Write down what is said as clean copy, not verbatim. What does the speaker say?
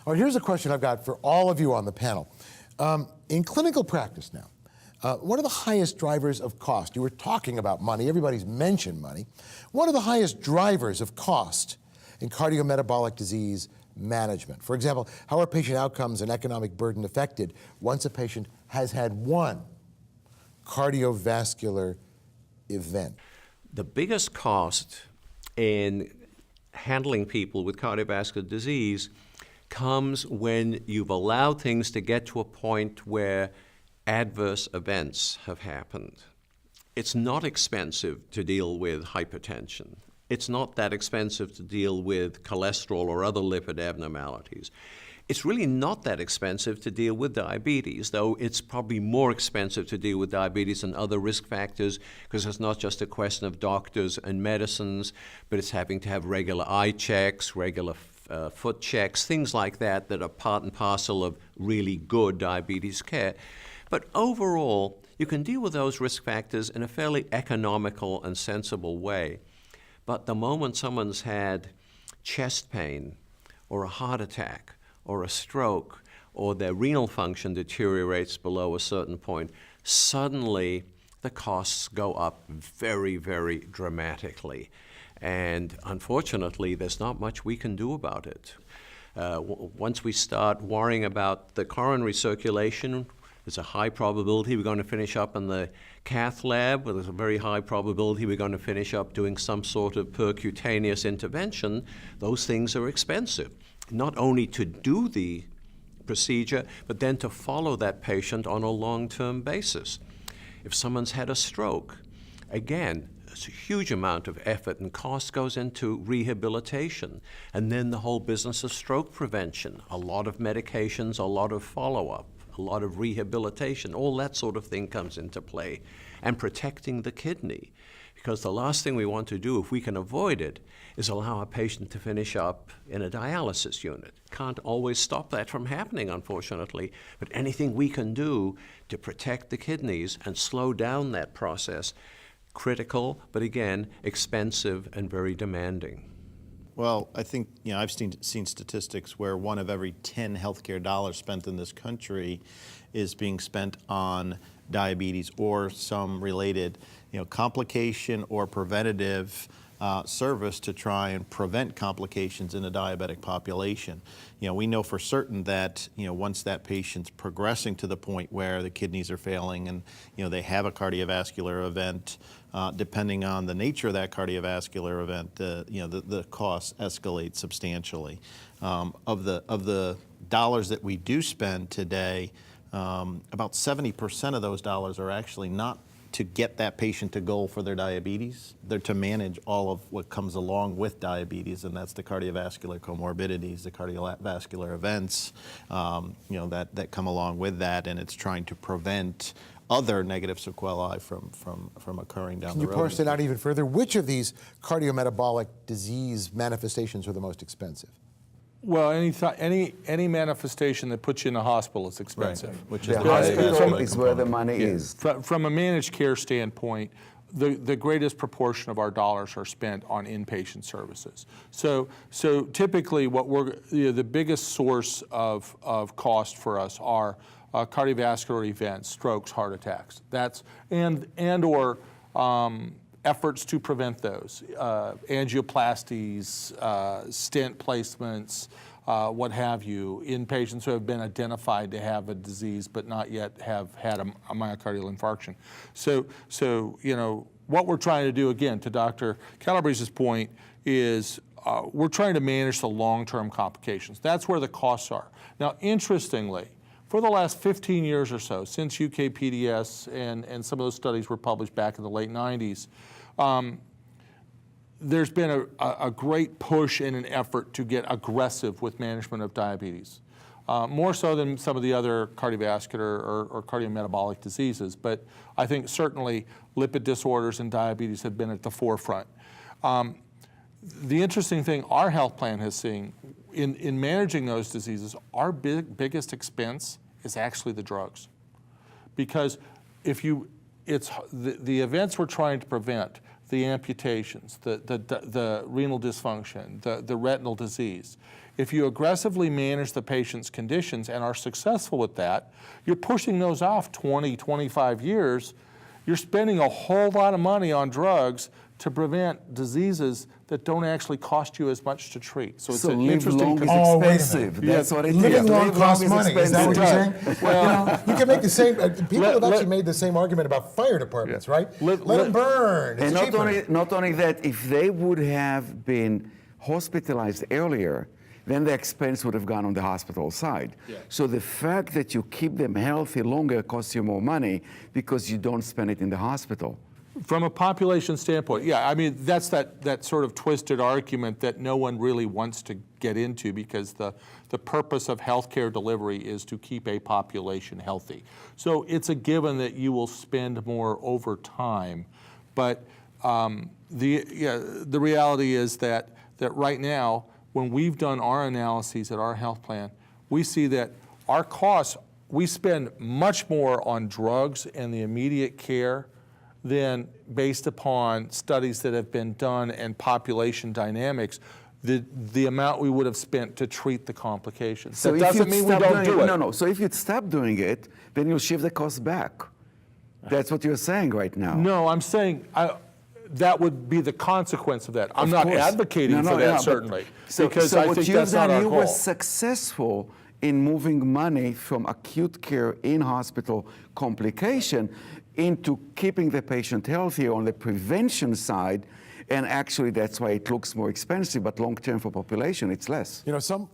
All right, here's a question I've got for all of you on the panel. In clinical practice now, what are the highest drivers of cost? You were talking about money. Everybody's mentioned money. What are the highest drivers of cost in cardiometabolic disease management? For example, how are patient outcomes and economic burden affected once a patient has had one cardiovascular event? The biggest cost in handling people with cardiovascular disease comes when you've allowed things to get to a point where adverse events have happened. It's not expensive to deal with hypertension. It's not that expensive to deal with cholesterol or other lipid abnormalities. It's really not that expensive to deal with diabetes, though it's probably more expensive to deal with diabetes than other risk factors, because it's not just a question of doctors and medicines, but it's having to have regular eye checks, regular foot checks, things like that that are part and parcel of really good diabetes care. But overall, you can deal with those risk factors in a fairly economical and sensible way. But the moment someone's had chest pain or a heart attack or a stroke or their renal function deteriorates below a certain point, suddenly the costs go up very, very dramatically. And unfortunately, there's not much we can do about it. Once we start worrying about the coronary circulation, there's a high probability we're going to finish up in the cath lab, where there's a very high probability we're going to finish up doing some sort of percutaneous intervention. Those things are expensive, not only to do the procedure, but then to follow that patient on a long-term basis. If someone's had a stroke, again, it's a huge amount of effort and cost goes into rehabilitation. And then the whole business of stroke prevention, a lot of medications, a lot of follow-up, a lot of rehabilitation, all that sort of thing comes into play. And protecting the kidney, because the last thing we want to do, if we can avoid it, is allow a patient to finish up in a dialysis unit. Can't always stop that from happening, unfortunately, but anything we can do to protect the kidneys and slow down that process, critical, but again, expensive and very demanding. Well, I think, I've seen statistics where 1 of every 10 healthcare dollars spent in this country is being spent on diabetes or some related, complication or preventative service to try and prevent complications in a diabetic population. We know for certain that, once that patient's progressing to the point where the kidneys are failing and, they have a cardiovascular event, depending on the nature of that cardiovascular event, the costs escalate substantially. Of the dollars that we do spend today, about 70% of those dollars are actually not to get that patient to goal for their diabetes. They're to manage all of what comes along with diabetes, and that's the cardiovascular comorbidities, the cardiovascular events, that come along with that, and it's trying to prevent other negative sequelae from occurring down the road. Can you parse it out even further? Which of these cardiometabolic disease manifestations are the most expensive? Well, any manifestation that puts you in a hospital is expensive. Right. Which is the hospital is where the money is. From a managed care standpoint, the greatest proportion of our dollars are spent on inpatient services. So typically, the biggest source of cost for us are cardiovascular events, strokes, heart attacks. That's or efforts to prevent those, angioplasties, stent placements, what have you, in patients who have been identified to have a disease but not yet have had a myocardial infarction. So what we're trying to do, again, to Dr. Calabrese's point, is we're trying to manage the long-term complications. That's where the costs are. Now, interestingly, for the last 15 years or so, since UKPDS and some of those studies were published back in the late 90s, there's been a great push and an effort to get aggressive with management of diabetes, more so than some of the other cardiovascular or cardiometabolic diseases. But I think certainly lipid disorders and diabetes have been at the forefront. The interesting thing our health plan has seen in managing those diseases, our biggest expense is actually the drugs. Because the events we're trying to prevent, the amputations, the renal dysfunction, the retinal disease. If you aggressively manage the patient's conditions and are successful with that, you're pushing those off 20, 25 years. You're spending a whole lot of money on drugs to prevent diseases that don't actually cost you as much to treat. So it's an interesting long is Oh, wait a minute. expensive. That's what it is. Living long Live costs is money. Is that what you're saying? expensive. Well, you can make the same. People have let- actually made the same argument about fire departments, right? Let them burn. It's And cheaper. not only that, if they would have been hospitalized earlier, then the expense would have gone on the hospital side. So the fact that you keep them healthy longer costs you more money because you don't spend it in the hospital. From a population standpoint, yeah, I mean, that's that sort of twisted argument that no one really wants to get into, because the purpose of healthcare delivery is to keep a population healthy. So it's a given that you will spend more over time. But the reality is that right now, when we've done our analyses at our health plan, we see that our costs, we spend much more on drugs and the immediate care than, based upon studies that have been done and population dynamics, the amount we would have spent to treat the complications. So that doesn't mean we don't do it. No. So if you'd stop doing it, then you'll shift the cost back. That's what you're saying right now. No, I'm saying that would be the consequence of that. I'm Of not course. advocating for that, certainly, because I what think you've that's not done, our you goal. were successful in moving money from acute care in hospital complication into keeping the patient healthier on the prevention side, and actually that's why it looks more expensive, but long term for population it's less. You know, some